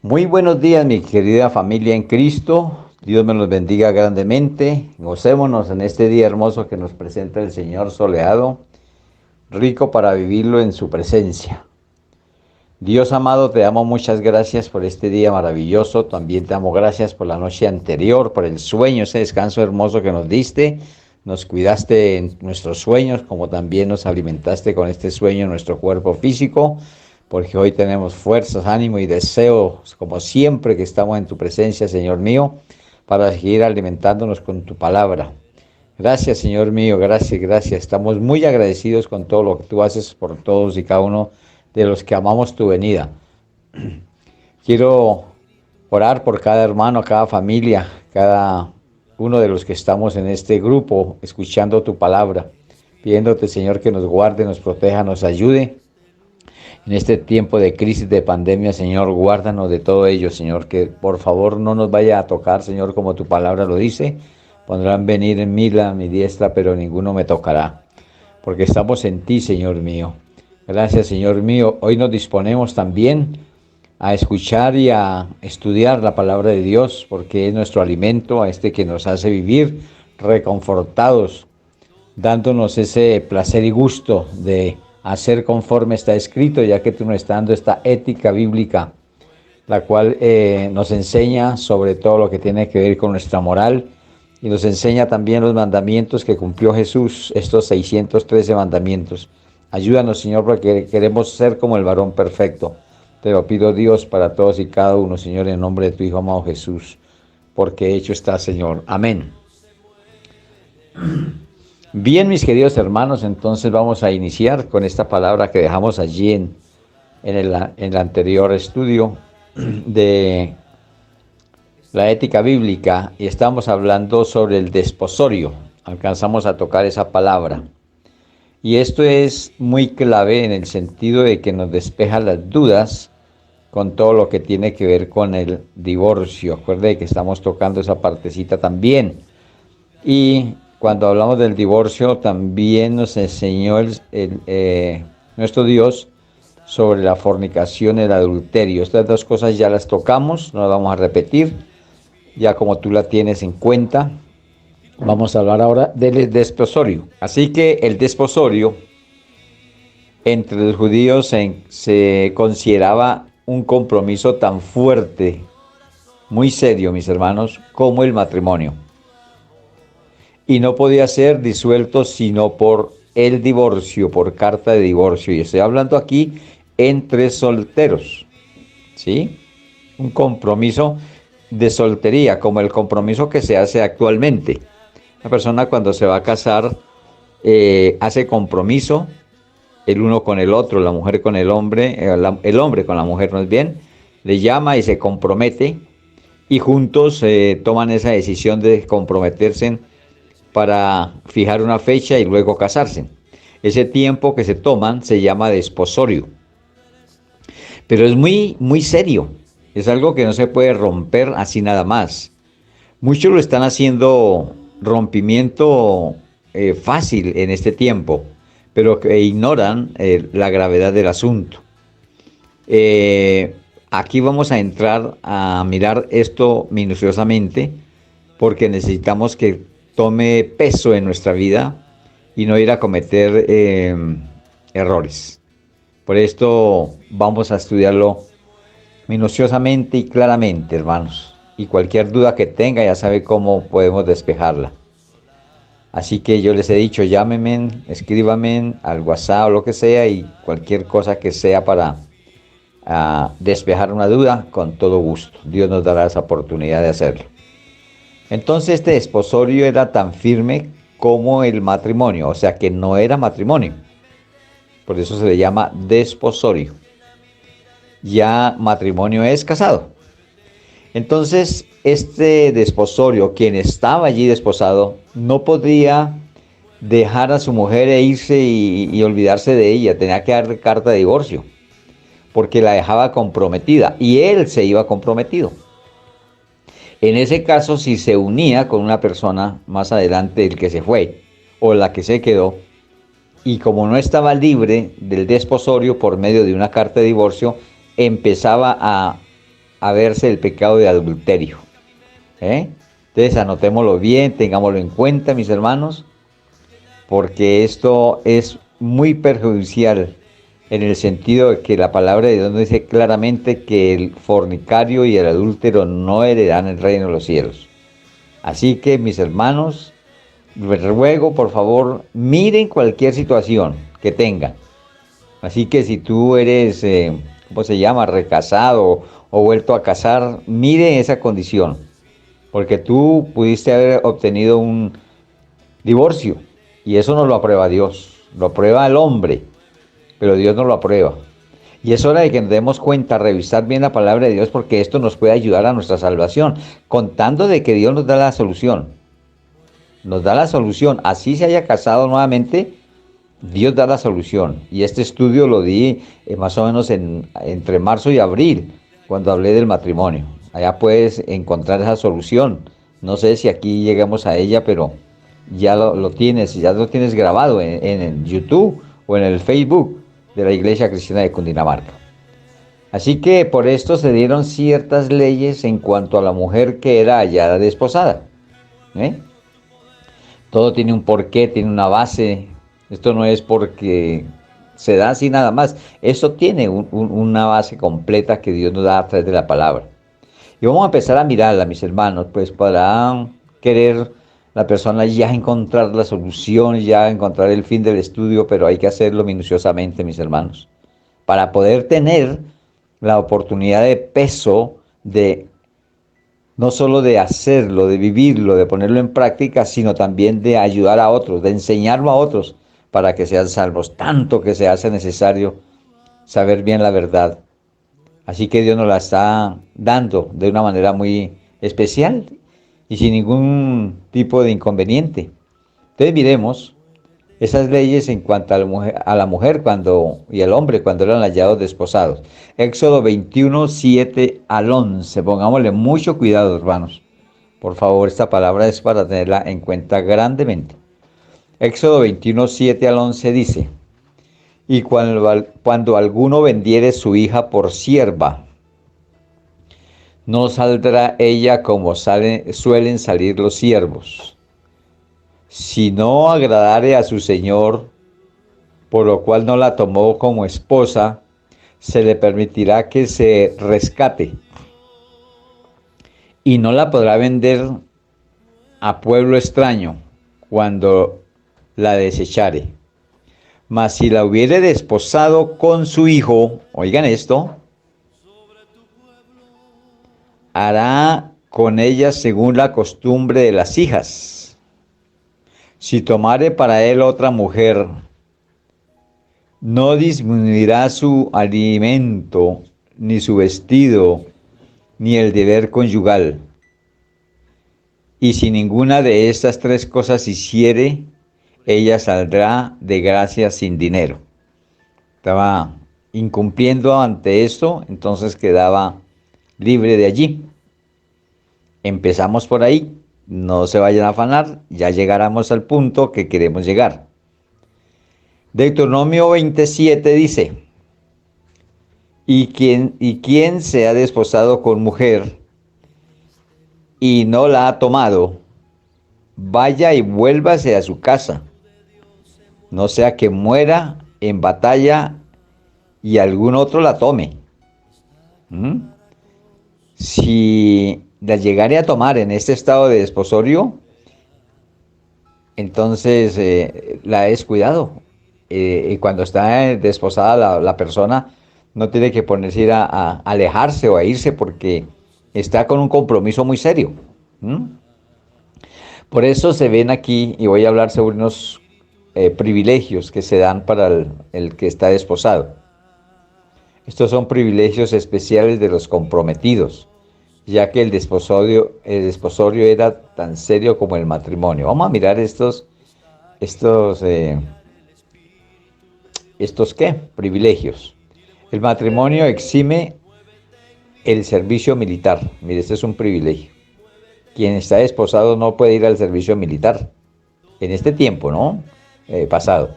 Muy buenos días, mi querida familia en Cristo. Dios me los bendiga grandemente. Gocémonos en este día hermoso que nos presenta el Señor soleado, rico para vivirlo en su presencia. Dios amado, te damos muchas gracias por este día maravilloso. También te damos gracias por la noche anterior, por el sueño, ese descanso hermoso que nos diste. Nos cuidaste en nuestros sueños, como también nos alimentaste con este sueño en nuestro cuerpo físico, porque hoy tenemos fuerzas, ánimo y deseos, como siempre que estamos en tu presencia, Señor mío, para seguir alimentándonos con tu palabra. Gracias, Señor mío, gracias, gracias. Estamos muy agradecidos con todo lo que tú haces por todos y cada uno de los que amamos tu venida. Quiero orar por cada hermano, cada familia, cada uno de los que estamos en este grupo, escuchando tu palabra, pidiéndote, Señor, que nos guarde, nos proteja, nos ayude. En este tiempo de crisis, de pandemia, Señor, guárdanos de todo ello, Señor, que por favor no nos vaya a tocar, Señor, como tu palabra lo dice. Podrán venir en mí a mi diestra, pero ninguno me tocará, porque estamos en ti, Señor mío. Gracias, Señor mío. Hoy nos disponemos también a escuchar y a estudiar la palabra de Dios, porque es nuestro alimento, a este que nos hace vivir reconfortados, dándonos ese placer y gusto de hacer conforme está escrito, ya que tú nos estás dando esta ética bíblica, la cual nos enseña sobre todo lo que tiene que ver con nuestra moral y nos enseña también los mandamientos que cumplió Jesús, estos 613 mandamientos. Ayúdanos, Señor, porque queremos ser como el varón perfecto. Te lo pido, Dios, para todos y cada uno, Señor, en nombre de tu Hijo amado Jesús, porque hecho está, Señor. Amén. Bien, mis queridos hermanos, entonces vamos a iniciar con esta palabra que dejamos allí en el anterior estudio de la ética bíblica y estamos hablando sobre el desposorio. Alcanzamos a tocar esa palabra. Y esto es muy clave en el sentido de que nos despeja las dudas con todo lo que tiene que ver con el divorcio. Acuerde que estamos tocando esa partecita también. Y cuando hablamos del divorcio, también nos enseñó nuestro Dios sobre la fornicación y el adulterio. Estas dos cosas ya las tocamos, no las vamos a repetir, ya como tú la tienes en cuenta. Vamos a hablar ahora del desposorio. Así que el desposorio entre los judíos se consideraba un compromiso tan fuerte, muy serio, mis hermanos, como el matrimonio. Y no podía ser disuelto sino por el divorcio, por carta de divorcio. Y estoy hablando aquí entre solteros, ¿sí? Un compromiso de soltería, como el compromiso que se hace actualmente. La persona cuando se va a casar hace compromiso, el uno con el otro, la mujer con el hombre, el hombre con la mujer, no es bien, le llama y se compromete y juntos toman esa decisión de comprometerse para fijar una fecha y luego casarse. Ese tiempo que se toman se llama desposorio. Pero es muy, muy serio. Es algo que no se puede romper así nada más. Muchos lo están haciendo rompimiento fácil en este tiempo, pero que ignoran la gravedad del asunto. Aquí vamos a entrar a mirar esto minuciosamente porque necesitamos que tome peso en nuestra vida y no ir a cometer errores. Por esto vamos a estudiarlo minuciosamente y claramente, hermanos. Y cualquier duda que tenga ya sabe cómo podemos despejarla. Así que yo les he dicho, llámenme, escríbanme al WhatsApp o lo que sea y cualquier cosa que sea para despejar una duda, con todo gusto. Dios nos dará esa oportunidad de hacerlo. Entonces este desposorio era tan firme como el matrimonio, o sea que no era matrimonio. Por eso se le llama desposorio. Ya matrimonio es casado. Entonces este desposorio, quien estaba allí desposado, no podía dejar a su mujer e irse y olvidarse de ella. Tenía que darle carta de divorcio, porque la dejaba comprometida y él se iba comprometido. En ese caso, si se unía con una persona más adelante, el que se fue o la que se quedó, y como no estaba libre del desposorio por medio de una carta de divorcio, empezaba a a verse el pecado de adulterio. ¿Eh? Entonces anotémoslo bien, tengámoslo en cuenta, mis hermanos, porque esto es muy perjudicial en el sentido de que la palabra de Dios nos dice claramente que el fornicario y el adúltero no heredarán el reino de los cielos. Así que, mis hermanos, les ruego, por favor, miren cualquier situación que tengan. Así que si tú eres, ¿cómo se llama?, recasado o vuelto a casar, mire esa condición, porque tú pudiste haber obtenido un divorcio y eso no lo aprueba Dios, lo aprueba el hombre, pero Dios no lo aprueba. Y es hora de que nos demos cuenta, revisar bien la palabra de Dios, porque esto nos puede ayudar a nuestra salvación, contando de que Dios nos da la solución. Nos da la solución. Así se haya casado nuevamente, Dios da la solución. Y este estudio lo di más o menos entre marzo y abril, cuando hablé del matrimonio. Allá puedes encontrar esa solución. No sé si aquí llegamos a ella, pero ya ya lo tienes grabado en el YouTube o en el Facebook de la Iglesia Cristiana de Cundinamarca. Así que por esto se dieron ciertas leyes en cuanto a la mujer que era hallada desposada. ¿Eh? Todo tiene un porqué, tiene una base. Esto no es porque se da así nada más. Esto tiene una base completa que Dios nos da a través de la palabra. Y vamos a empezar a mirarla, mis hermanos, pues para querer la persona ya encontrar la solución, ya encontrar el fin del estudio, pero hay que hacerlo minuciosamente, mis hermanos, para poder tener la oportunidad de peso de no solo de hacerlo, de vivirlo, de ponerlo en práctica, sino también de ayudar a otros, de enseñarlo a otros para que sean salvos, tanto que se hace necesario saber bien la verdad. Así que Dios nos la está dando de una manera muy especial y sin ningún tipo de inconveniente. Entonces miremos esas leyes en cuanto a la mujer y al hombre cuando eran hallados desposados. Éxodo 21, 7 al 11. Pongámosle mucho cuidado, hermanos. Por favor, esta palabra es para tenerla en cuenta grandemente. Éxodo 21, 7 al 11 dice: Y cuando alguno vendiere su hija por sierva, no saldrá ella como suelen salir los siervos. Si no agradare a su señor, por lo cual no la tomó como esposa, se le permitirá que se rescate y no la podrá vender a pueblo extraño cuando la desechare. Mas si la hubiere desposado con su hijo, oigan esto, hará con ella según la costumbre de las hijas. Si tomare para él otra mujer, no disminuirá su alimento, ni su vestido, ni el deber conyugal. Y si ninguna de estas tres cosas hiciere, ella saldrá de gracia sin dinero. Estaba incumpliendo ante esto, entonces quedaba libre de allí. Empezamos por ahí, no se vayan a afanar, ya llegaremos al punto que queremos llegar. Deuteronomio 27 dice: y quien se ha desposado con mujer y no la ha tomado, vaya y vuélvase a su casa, no sea que muera en batalla y algún otro la tome. Si la llegare a tomar en este estado de desposorio, entonces la ha descuidado. Y cuando está desposada la persona, no tiene que ponerse a alejarse o a irse porque está con un compromiso muy serio. Por eso se ven aquí, y voy a hablar sobre unos privilegios que se dan para el que está desposado. Estos son privilegios especiales de los comprometidos, ya que el desposorio era tan serio como el matrimonio. Vamos a mirar estos ¿qué? Privilegios. El matrimonio exime el servicio militar. Mire, este es un privilegio. Quien está desposado no puede ir al servicio militar. En este tiempo, ¿no? Pasado.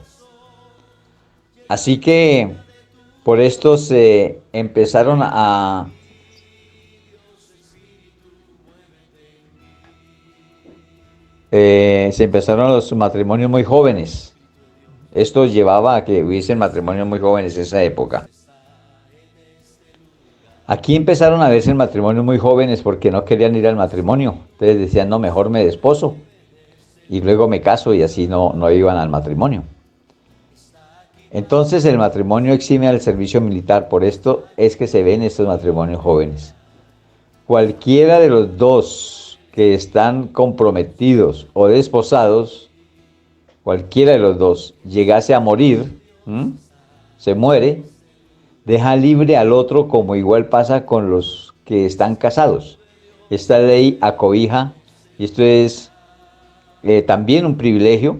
Así que por esto se empezaron a se empezaron los matrimonios muy jóvenes. Esto llevaba a que hubiesen matrimonios muy jóvenes en esa época. Aquí empezaron a verse matrimonios muy jóvenes porque no querían ir al matrimonio. Entonces decían, no, mejor me desposo y luego me caso y así no iban al matrimonio. Entonces el matrimonio exime al servicio militar, por esto es que se ven estos matrimonios jóvenes. Cualquiera de los dos que están comprometidos o desposados, cualquiera de los dos llegase a morir, se muere, deja libre al otro como igual pasa con los que están casados. Esta ley acobija, y esto es también un privilegio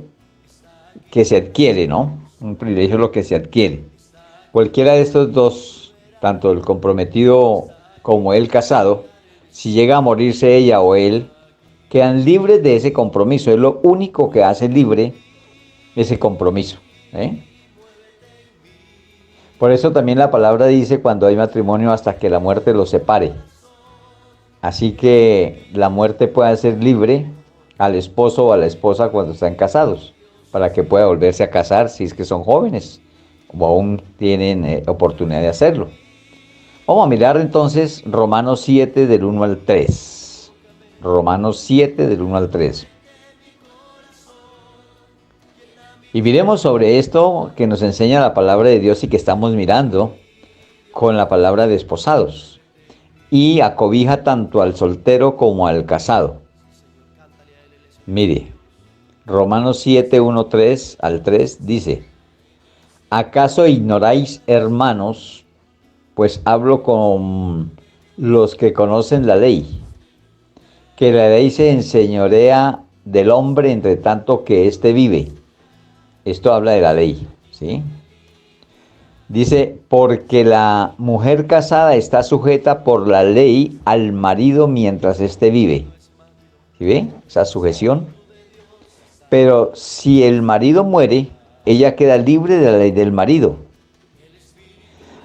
que se adquiere, ¿no? Un privilegio es lo que se adquiere. Cualquiera de estos dos, tanto el comprometido como el casado, si llega a morirse ella o él, quedan libres de ese compromiso. Es lo único que hace libre ese compromiso. Por eso también la palabra dice cuando hay matrimonio hasta que la muerte los separe. Así que la muerte puede hacer libre al esposo o a la esposa cuando están casados, para que pueda volverse a casar si es que son jóvenes o aún tienen oportunidad de hacerlo. Vamos a mirar entonces Romanos 7 del 1 al 3. Romanos 7 del 1 al 3. Y miremos sobre esto que nos enseña la palabra de Dios y que estamos mirando con la palabra de desposados. Y acobija tanto al soltero como al casado. Mire, Romanos 7, 1, 3 al 3 dice: ¿acaso ignoráis, hermanos? Pues hablo con los que conocen la ley, que la ley se enseñorea del hombre entre tanto que éste vive. Esto habla de la ley, ¿sí? Dice, porque la mujer casada está sujeta por la ley al marido mientras éste vive. ¿Sí ve? Esa sujeción. Pero si el marido muere, ella queda libre de la ley del marido.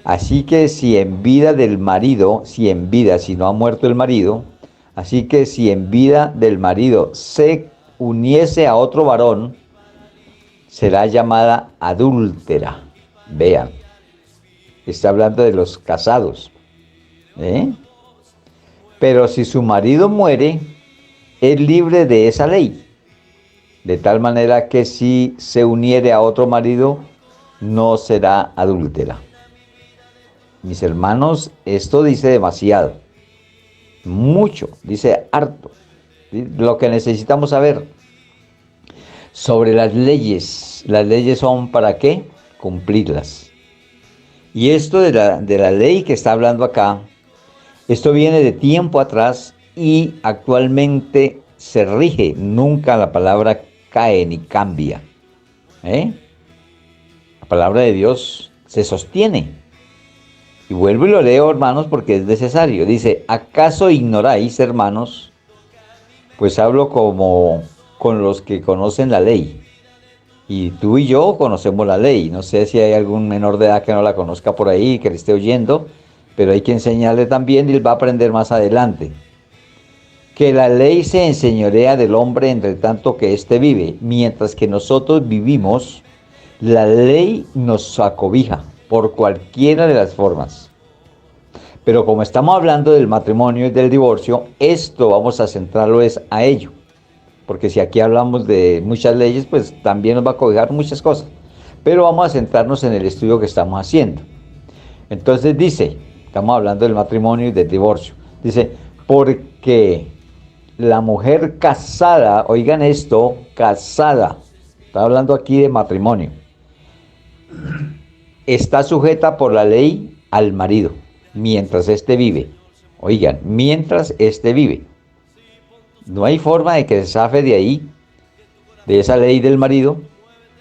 Así que si en vida del marido, si no ha muerto el marido, así que si en vida del marido se uniese a otro varón, será llamada adúltera. Vean, está hablando de los casados. Pero si su marido muere, es libre de esa ley. De tal manera que si se uniere a otro marido, no será adúltera. Mis hermanos, esto dice demasiado. Mucho, dice harto. Lo que necesitamos saber sobre las leyes. Las leyes son ¿para qué? Cumplirlas. Y esto de la ley que está hablando acá, esto viene de tiempo atrás y actualmente se rige. Nunca la palabra cae ni cambia. La palabra de Dios se sostiene. Y vuelvo y lo leo, hermanos, porque es necesario. Dice, ¿acaso ignoráis, hermanos? Pues hablo como con los que conocen la ley. Y tú y yo conocemos la ley. No sé si hay algún menor de edad que no la conozca por ahí, que le esté oyendo, pero hay que enseñarle también y él va a aprender más adelante. Que la ley se enseñorea del hombre entre tanto que éste vive. Mientras que nosotros vivimos, la ley nos acobija por cualquiera de las formas. Pero como estamos hablando del matrimonio y del divorcio, esto vamos a centrarlo es a ello. Porque si aquí hablamos de muchas leyes, pues también nos va a cobijar muchas cosas. Pero vamos a centrarnos en el estudio que estamos haciendo. Entonces dice, estamos hablando del matrimonio y del divorcio. Dice, porque la mujer casada, oigan esto, casada, está hablando aquí de matrimonio, está sujeta por la ley al marido, mientras éste vive. Oigan, mientras éste vive. No hay forma de que se zafe de ahí, de esa ley del marido,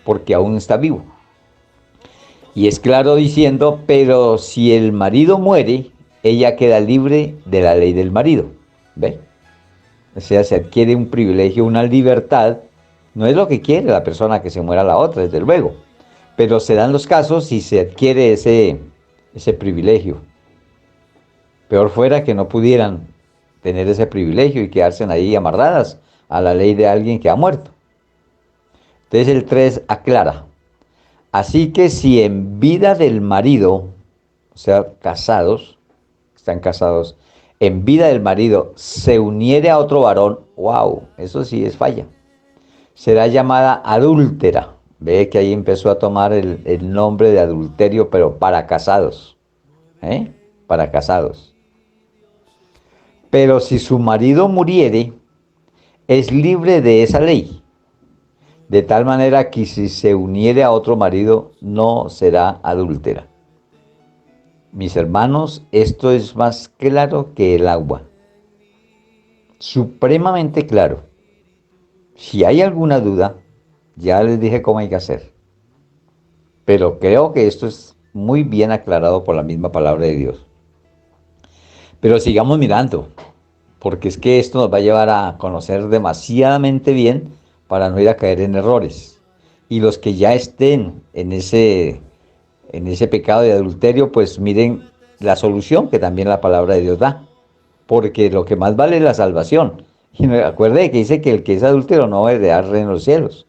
porque aún está vivo. Y es claro diciendo, pero si el marido muere, ella queda libre de la ley del marido. ¿Ve? O sea, se adquiere un privilegio, una libertad. No es lo que quiere la persona que se muera la otra, desde luego. Pero se dan los casos y se adquiere ese privilegio. Peor fuera que no pudieran tener ese privilegio y quedarse ahí amarradas a la ley de alguien que ha muerto. Entonces el 3 aclara. Así que si en vida del marido, o sea, casados, están casados, en vida del marido se uniere a otro varón, wow, eso sí es falla. Será llamada adúltera. Ve que ahí empezó a tomar el nombre de adulterio, pero para casados. Para casados. Pero si su marido muriere, es libre de esa ley. De tal manera que si se uniere a otro marido, no será adúltera. Mis hermanos, esto es más claro que el agua. Supremamente claro. Si hay alguna duda, ya les dije cómo hay que hacer. Pero creo que esto es muy bien aclarado por la misma palabra de Dios. Pero sigamos mirando, porque es que esto nos va a llevar a conocer demasiadamente bien para no ir a caer en errores. Y los que ya estén en ese pecado de adulterio, pues miren la solución que también la palabra de Dios da. Porque lo que más vale es la salvación. Y acuerde que dice que el que es adúltero no va a heredar reino en los cielos.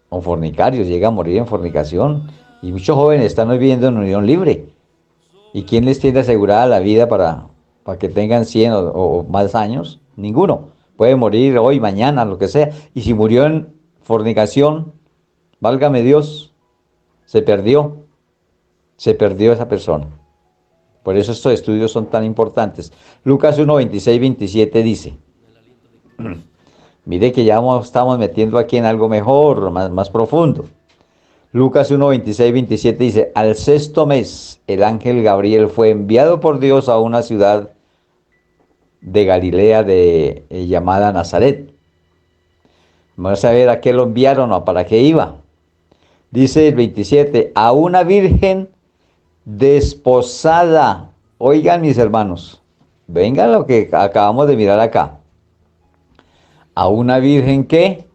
O fornicarios, llega a morir en fornicación. Y muchos jóvenes están hoy viviendo en unión libre. ¿Y quién les tiene asegurada la vida para que tengan 100 o más años? Ninguno. Puede morir hoy, mañana, lo que sea. Y si murió en fornicación, válgame Dios, se perdió esa persona. Por eso estos estudios son tan importantes. Lucas 1, 26, 27 dice, mire que ya estamos metiendo aquí en algo mejor, más profundo. Lucas 1, 26, 27 dice, al sexto mes el ángel Gabriel fue enviado por Dios a una ciudad de Galilea llamada Nazaret. Vamos a ver a qué lo enviaron o para qué iba. Dice el 27, a una virgen desposada. Oigan mis hermanos, vengan lo que acabamos de mirar acá. A una virgen que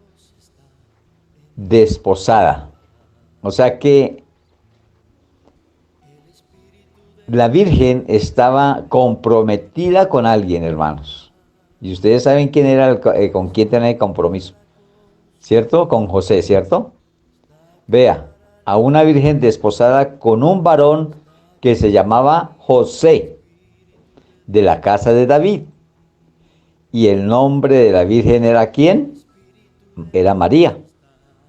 desposada. O sea que la virgen estaba comprometida con alguien, hermanos. Y ustedes saben quién era con quién tenía el compromiso. ¿Cierto? Con José, ¿cierto? Vea, a una virgen desposada con un varón que se llamaba José, de la casa de David. Y el nombre de la virgen era ¿quién? Era María.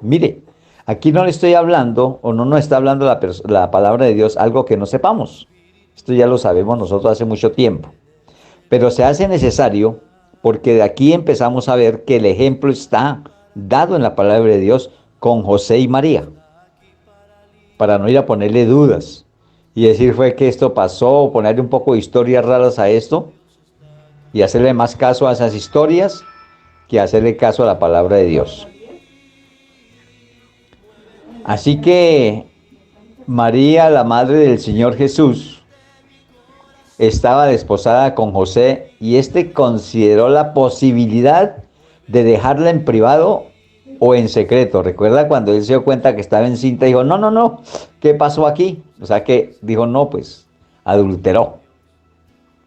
Mire, aquí no le estoy hablando, o no nos está hablando la palabra de Dios, algo que no sepamos. Esto ya lo sabemos nosotros hace mucho tiempo. Pero se hace necesario porque de aquí empezamos a ver que el ejemplo está dado en la palabra de Dios con José y María. Para no ir a ponerle dudas y decir fue que esto pasó, o ponerle un poco de historias raras a esto y hacerle más caso a esas historias que hacerle caso a la palabra de Dios. Así que María, la madre del Señor Jesús, estaba desposada con José y éste consideró la posibilidad de dejarla en privado o en secreto. Recuerda cuando él se dio cuenta que estaba encinta, dijo, no, ¿qué pasó aquí? O sea que dijo, no, pues adulteró.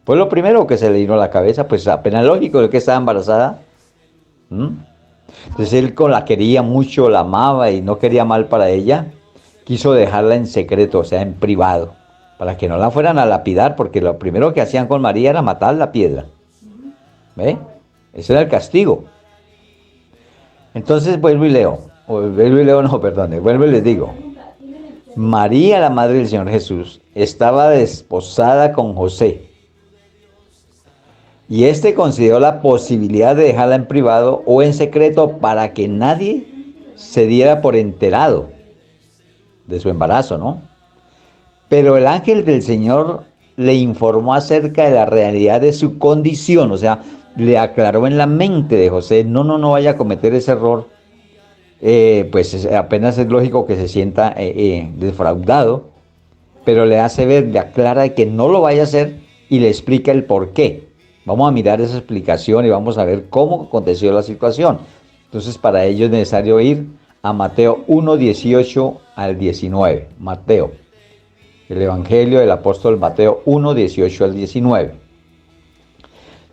Fue lo primero que se le vino a la cabeza, pues apenas lógico, de que estaba embarazada. Entonces él la quería mucho, la amaba y no quería mal para ella. Quiso dejarla en secreto, o sea, en privado, para que no la fueran a lapidar, porque lo primero que hacían con María era matar la piedra. ¿Ve? Ese era el castigo. Entonces vuelvo y leo, vuelvo y les digo. María, la madre del Señor Jesús, estaba desposada con José. Y éste consideró la posibilidad de dejarla en privado o en secreto para que nadie se diera por enterado de su embarazo, ¿no? Pero el ángel del Señor le informó acerca de la realidad de su condición, o sea, le aclaró en la mente de José, no vaya a cometer ese error. Pues apenas es lógico que se sienta defraudado, pero le hace ver, le aclara que no lo vaya a hacer y le explica el por qué. Vamos a mirar esa explicación y vamos a ver cómo aconteció la situación. Entonces, para ello es necesario ir a Mateo 1, 18 al 19. Mateo, el Evangelio del apóstol Mateo 1, 18 al 19.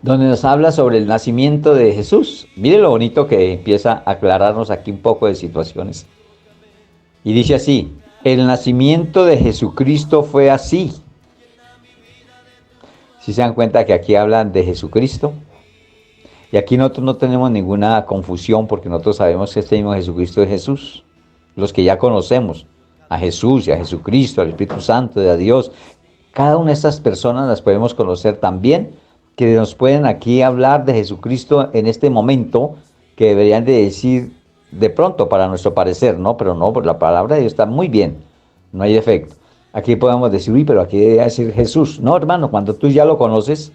donde nos habla sobre el nacimiento de Jesús. Mire lo bonito que empieza a aclararnos aquí un poco de situaciones. Y dice así: el nacimiento de Jesucristo fue así. Si se dan cuenta que aquí hablan de Jesucristo. Y aquí nosotros no tenemos ninguna confusión porque nosotros sabemos que este mismo Jesucristo es Jesús. Los que ya conocemos a Jesús y a Jesucristo, al Espíritu Santo, de a Dios, cada una de estas personas las podemos conocer también, que nos pueden aquí hablar de Jesucristo en este momento, que deberían de decir de pronto para nuestro parecer, ¿no? Pero no, porque la palabra de Dios está muy bien, no hay defecto. Aquí podemos decir, uy, pero aquí debería decir Jesús. No, hermano, cuando tú ya lo conoces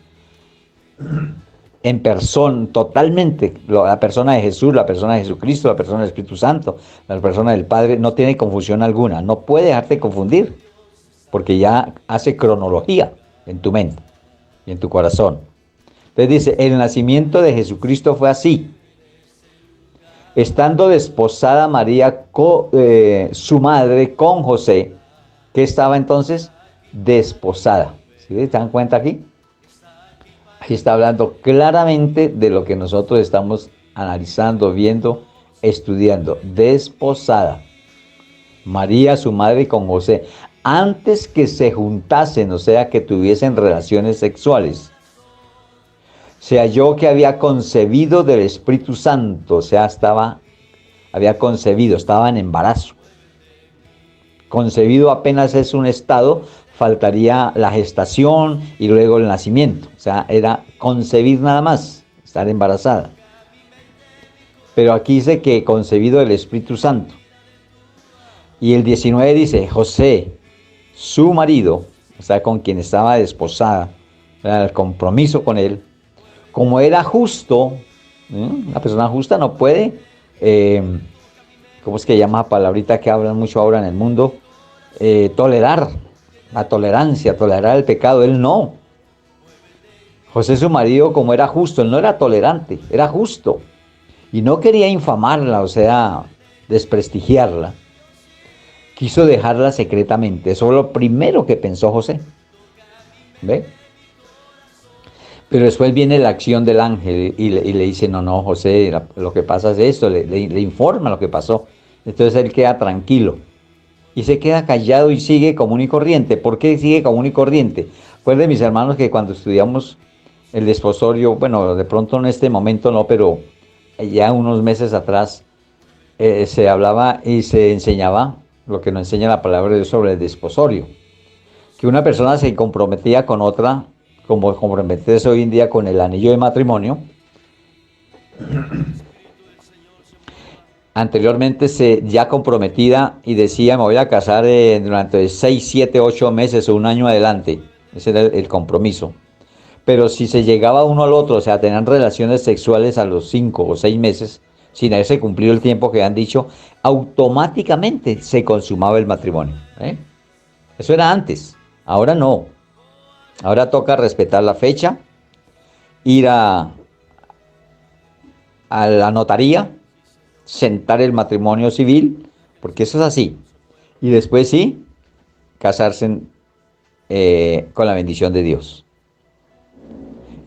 en persona, totalmente, la persona de Jesús, la persona de Jesucristo, la persona del Espíritu Santo, la persona del Padre, no tiene confusión alguna, no puede dejarte confundir, porque ya hace cronología en tu mente y en tu corazón. Entonces dice, el nacimiento de Jesucristo fue así: estando desposada María, su madre, con José, que estaba entonces desposada. ¿Sí se dan cuenta aquí? Ahí está hablando claramente de lo que nosotros estamos analizando, viendo, estudiando. Desposada. María, su madre, con José, antes que se juntasen, o sea, que tuviesen relaciones sexuales. Se halló que había concebido del Espíritu Santo, o sea, había concebido, estaba en embarazo. Concebido apenas es un estado, faltaría la gestación y luego el nacimiento. O sea, era concebir nada más, estar embarazada. Pero aquí dice que concebido del Espíritu Santo. Y el 19 dice, José, su marido, o sea, con quien estaba desposada, era el compromiso con él, como era justo, una persona justa no puede, ¿cómo es que llama la palabrita que hablan mucho ahora en el mundo? Tolerar la tolerancia, tolerar el pecado. Él no. José, su marido, como era justo, él no era tolerante, era justo. Y no quería infamarla, o sea, desprestigiarla. Quiso dejarla secretamente. Eso fue lo primero que pensó José. ¿Ve? Pero después viene la acción del ángel y le dice, no, no, José, lo que pasa es esto, le informa lo que pasó. Entonces él queda tranquilo y se queda callado y sigue común y corriente. ¿Por qué sigue común y corriente? Recuerden, mis hermanos, que cuando estudiamos el desposorio, bueno, de pronto en este momento no, pero ya unos meses atrás se hablaba y se enseñaba lo que nos enseña la palabra de Dios sobre el desposorio. Que una persona se comprometía con otra, como comprometerse hoy en día con el anillo de matrimonio. Anteriormente ya comprometida y decía, me voy a casar durante 6, 7, 8 meses o un año adelante. Ese era el compromiso. Pero si se llegaba uno al otro, o sea, tenían relaciones sexuales a los 5 o 6 meses, sin haberse cumplido el tiempo que han dicho, automáticamente se consumaba el matrimonio. Eso era antes, ahora no. Ahora toca respetar la fecha, ir a la notaría, sentar el matrimonio civil, porque eso es así. Y después sí, casarse con la bendición de Dios.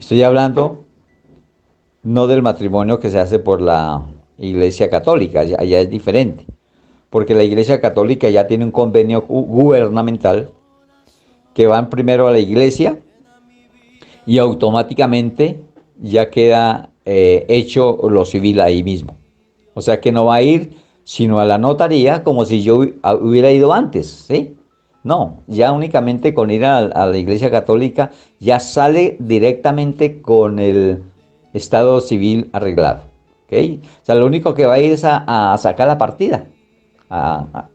Estoy hablando no del matrimonio que se hace por la Iglesia Católica, allá es diferente. Porque la Iglesia Católica ya tiene un convenio gubernamental que van primero a la iglesia y automáticamente ya queda hecho lo civil ahí mismo. O sea que no va a ir sino a la notaría como si yo hubiera ido antes, ¿sí? No, ya únicamente con ir a la Iglesia Católica ya sale directamente con el estado civil arreglado, ¿ok? O sea, lo único que va a ir es a sacar la partida,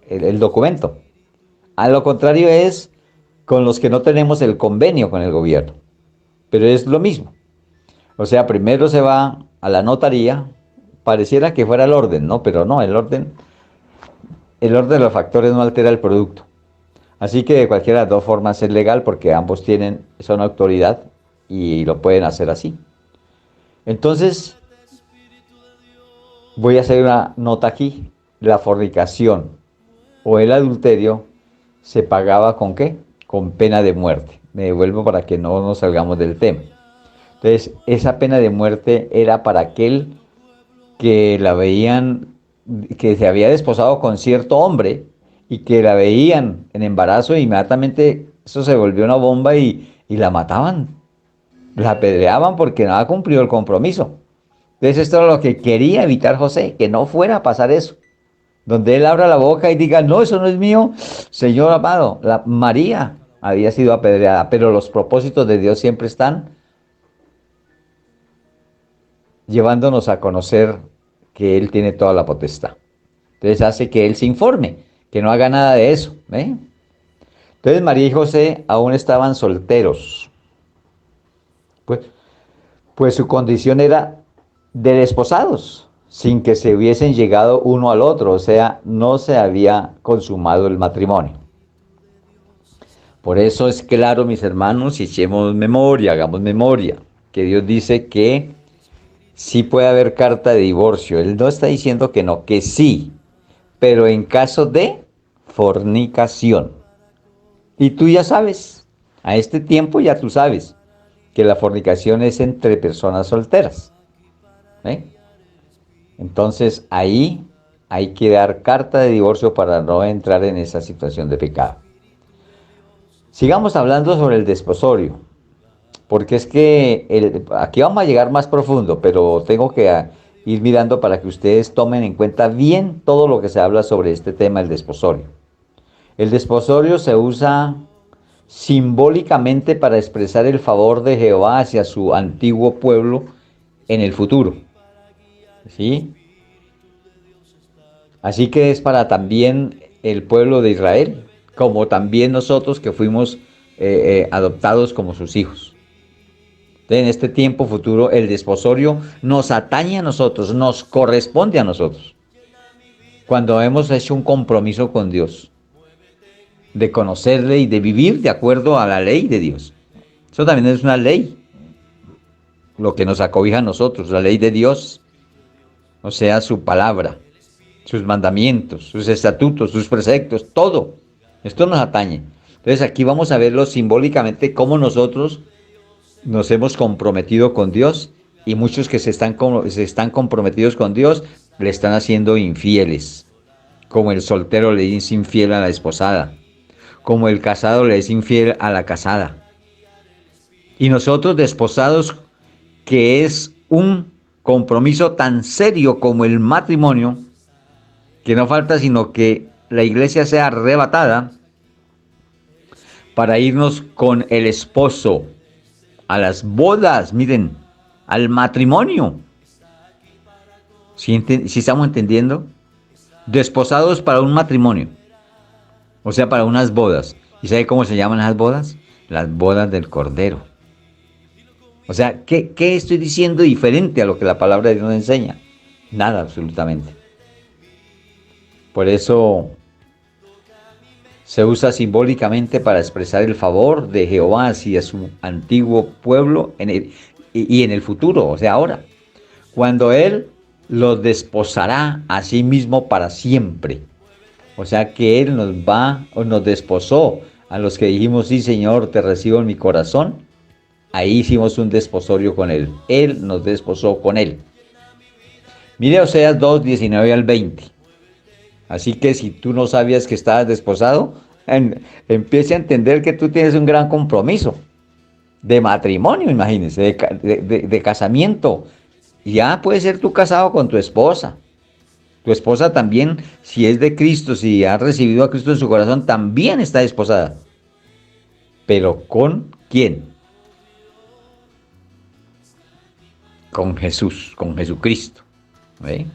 el documento. A lo contrario es con los que no tenemos el convenio con el gobierno, pero es lo mismo. O sea, primero se va a la notaría, pareciera que fuera el orden, ¿no? Pero no, el orden de los factores no altera el producto. Así que de cualquiera de las dos formas es legal porque ambos son autoridad y lo pueden hacer así. Entonces, voy a hacer una nota aquí. La fornicación o el adulterio se pagaba ¿con qué? Con pena de muerte. Me devuelvo para que no nos salgamos del tema. Entonces, esa pena de muerte era para aquel que la veían, que se había desposado con cierto hombre y que la veían en embarazo e inmediatamente eso se volvió una bomba y la mataban, la apedreaban porque no había cumplido el compromiso. Entonces esto era lo que quería evitar José, que no fuera a pasar eso. Donde él abra la boca y diga, no, eso no es mío, Señor amado, la María había sido apedreada, pero los propósitos de Dios siempre están llevándonos a conocer que Él tiene toda la potestad. Entonces hace que Él se informe, que no haga nada de eso. ¿Eh? Entonces María y José aún estaban solteros. Pues, pues su condición era de desposados, sin que se hubiesen llegado uno al otro, o sea, no se había consumado el matrimonio. Por eso es claro, mis hermanos, y echemos memoria, hagamos memoria, que Dios dice que sí puede haber carta de divorcio. Él no está diciendo que no, que sí, pero en caso de fornicación. Y tú ya sabes, a este tiempo ya tú sabes que la fornicación es entre personas solteras. ¿Eh? Entonces ahí hay que dar carta de divorcio para no entrar en esa situación de pecado. Sigamos hablando sobre el desposorio, porque es que aquí vamos a llegar más profundo, pero tengo que ir mirando para que ustedes tomen en cuenta bien todo lo que se habla sobre este tema del desposorio. El desposorio se usa simbólicamente para expresar el favor de Jehová hacia su antiguo pueblo en el futuro. ¿Sí? Así que es para también el pueblo de Israel, como también nosotros que fuimos adoptados como sus hijos. Entonces, en este tiempo futuro, el desposorio nos atañe a nosotros, nos corresponde a nosotros. Cuando hemos hecho un compromiso con Dios, de conocerle y de vivir de acuerdo a la ley de Dios. Eso también es una ley, lo que nos acobija a nosotros, la ley de Dios, o sea, su palabra, sus mandamientos, sus estatutos, sus preceptos, todo. Esto nos atañe. Entonces aquí vamos a verlo simbólicamente cómo nosotros nos hemos comprometido con Dios y muchos que se están comprometidos con Dios le están haciendo infieles, como el soltero le es infiel a la esposada, como el casado le es infiel a la casada. Y nosotros desposados, que es un compromiso tan serio como el matrimonio, que no falta sino que la iglesia sea arrebatada para irnos con el esposo a las bodas, miren, al matrimonio. ¿Sí estamos entendiendo? Desposados para un matrimonio, o sea, para unas bodas. ¿Y sabe cómo se llaman esas bodas? Las bodas del Cordero. O sea, ¿qué estoy diciendo diferente a lo que la palabra de Dios nos enseña? Nada, absolutamente. Por eso se usa simbólicamente para expresar el favor de Jehová hacia su antiguo pueblo y en el futuro, o sea, ahora, cuando Él los desposará a sí mismo para siempre. O sea que Él nos desposó a los que dijimos, sí Señor, te recibo en mi corazón. Ahí hicimos un desposorio con Él. Él nos desposó con Él. Mire Oseas 2, 19 al 20. Así que si tú no sabías que estabas desposado, empiece a entender que tú tienes un gran compromiso de matrimonio, imagínense, de casamiento. Ya puede ser tú casado con tu esposa. Tu esposa también, si es de Cristo, si ha recibido a Cristo en su corazón, también está desposada. ¿Pero con quién? Con Jesús, con Jesucristo. ¿Ve?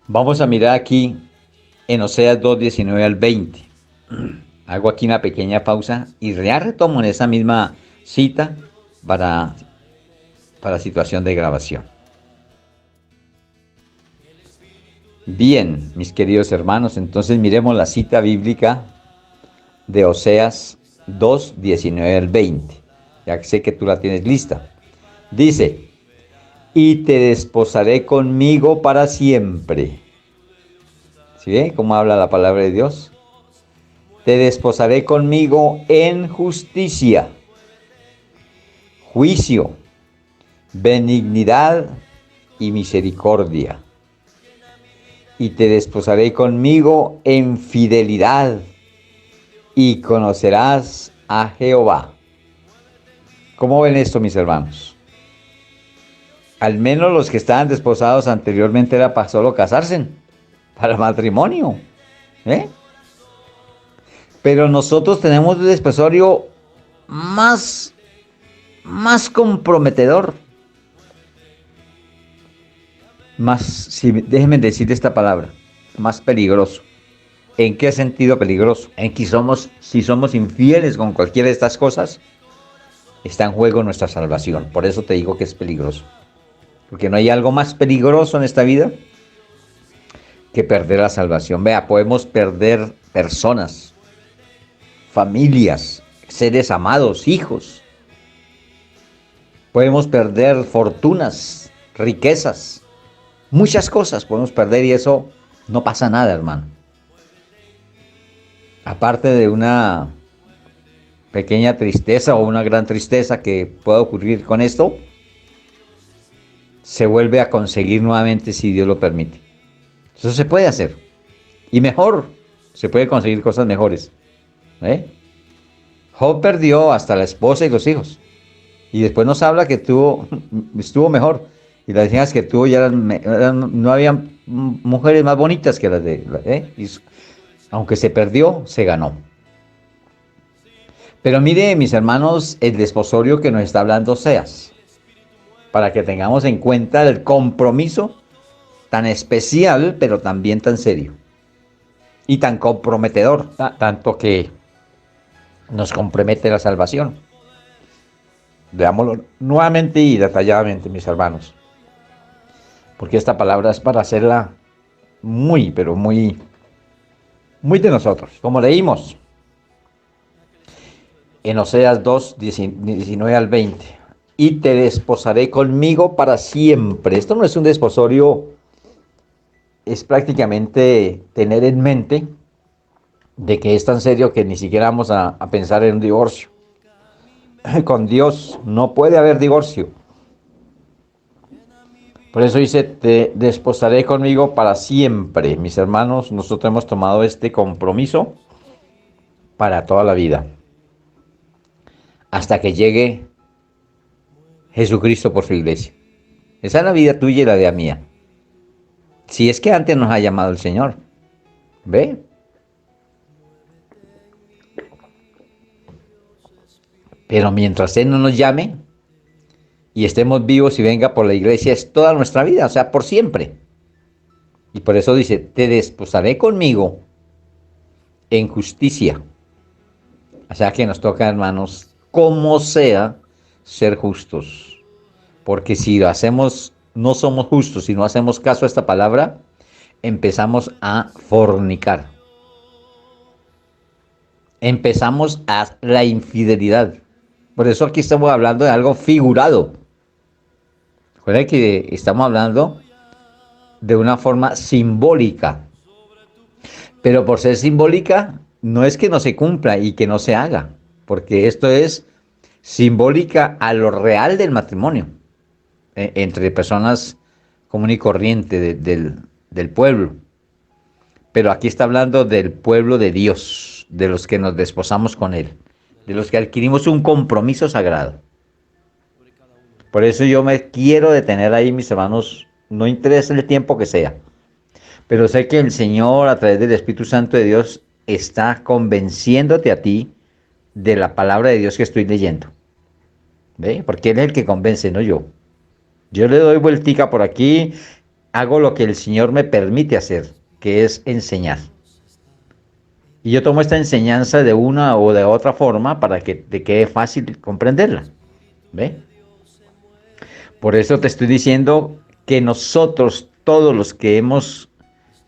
Vamos a mirar aquí en Oseas 2, 19 al 20. Hago aquí una pequeña pausa y ya retomo en esa misma cita para situación de grabación. Bien, mis queridos hermanos, entonces miremos la cita bíblica de Oseas 2, 19 al 20. Ya que sé que tú la tienes lista. Dice, y te desposaré conmigo para siempre. ¿Sí ve cómo habla la palabra de Dios? Te desposaré conmigo en justicia. juicio, benignidad y misericordia. Y te desposaré conmigo en fidelidad, y conocerás a Jehová. ¿Cómo ven esto, mis hermanos? Al menos los que estaban desposados anteriormente era para solo casarse, para matrimonio, ¿eh? Pero nosotros tenemos un desposorio más comprometedor. Déjenme decir esta palabra, más peligroso. ¿En qué sentido peligroso? En que si somos infieles con cualquiera de estas cosas, está en juego nuestra salvación. Por eso te digo que es peligroso. Porque no hay algo más peligroso en esta vida que perder la salvación. Vea, podemos perder personas, familias, seres amados, hijos. Podemos perder fortunas, riquezas, muchas cosas podemos perder y eso no pasa nada, hermano. Aparte de una pequeña tristeza o una gran tristeza que pueda ocurrir con esto, se vuelve a conseguir nuevamente si Dios lo permite. Eso se puede hacer. Y mejor, se puede conseguir cosas mejores. Job perdió hasta la esposa y los hijos. Y después nos habla que estuvo mejor. Y las hijas que tuvo ya no había mujeres más bonitas que las de... Y aunque se perdió, se ganó. Pero mire, mis hermanos, el desposorio que nos está hablando Oseas, para que tengamos en cuenta el compromiso tan especial, pero también tan serio y tan comprometedor, tanto que nos compromete la salvación. Veámoslo nuevamente y detalladamente, mis hermanos, porque esta palabra es para hacerla pero muy de nosotros. Como leímos en Oseas 2, 19 al 20, y te desposaré conmigo para siempre. Esto no es un desposorio, es prácticamente tener en mente de que es tan serio que ni siquiera vamos a pensar en un divorcio. Con Dios no puede haber divorcio. Por eso dice, te desposaré conmigo para siempre. Mis hermanos, nosotros hemos tomado este compromiso para toda la vida, hasta que llegue Jesucristo por su iglesia. Esa es la vida tuya y la vida mía. Si es que antes nos ha llamado el Señor. ¿Ve? Pero mientras Él no nos llame y estemos vivos y venga por la iglesia, es toda nuestra vida, o sea, por siempre. Y por eso dice, te desposaré conmigo en justicia. O sea que nos toca, hermanos, como sea, ser justos. Porque si lo hacemos, no somos justos, si no hacemos caso a esta palabra, empezamos a fornicar. Empezamos a la infidelidad. Por eso aquí estamos hablando de algo figurado. Recuerden que estamos hablando de una forma simbólica. Pero por ser simbólica, no es que no se cumpla y que no se haga. Porque esto es simbólica a lo real del matrimonio. Entre personas común y corriente del pueblo. Pero aquí está hablando del pueblo de Dios, de los que nos desposamos con Él, de los que adquirimos un compromiso sagrado. Por eso yo me quiero detener ahí, mis hermanos, no interesa el tiempo que sea, pero sé que el Señor, a través del Espíritu Santo de Dios, está convenciéndote a ti de la palabra de Dios que estoy leyendo. ¿Ve? Porque Él es el que convence, no yo. Yo le doy vueltica por aquí, hago lo que el Señor me permite hacer, que es enseñar. Y yo tomo esta enseñanza de una o de otra forma para que te quede fácil comprenderla. ¿Ve? Por eso te estoy diciendo que nosotros, todos los que hemos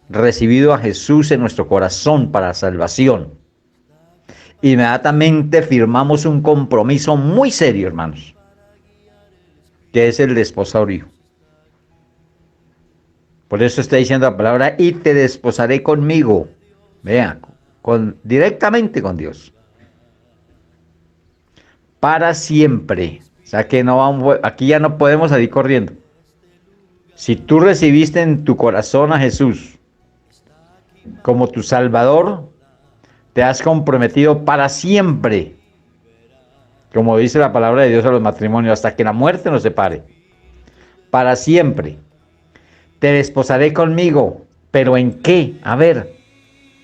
recibido a Jesús en nuestro corazón para salvación, inmediatamente firmamos un compromiso muy serio, hermanos, que es el desposorio. Por eso está diciendo la palabra, y te desposaré conmigo. Vea, directamente con Dios. Para siempre. O sea que no vamos, aquí ya no podemos salir corriendo. Si tú recibiste en tu corazón a Jesús como tu Salvador, te has comprometido para siempre, como dice la palabra de Dios a los matrimonios, hasta que la muerte nos separe. Para siempre. Te desposaré conmigo. ¿Pero en qué? A ver,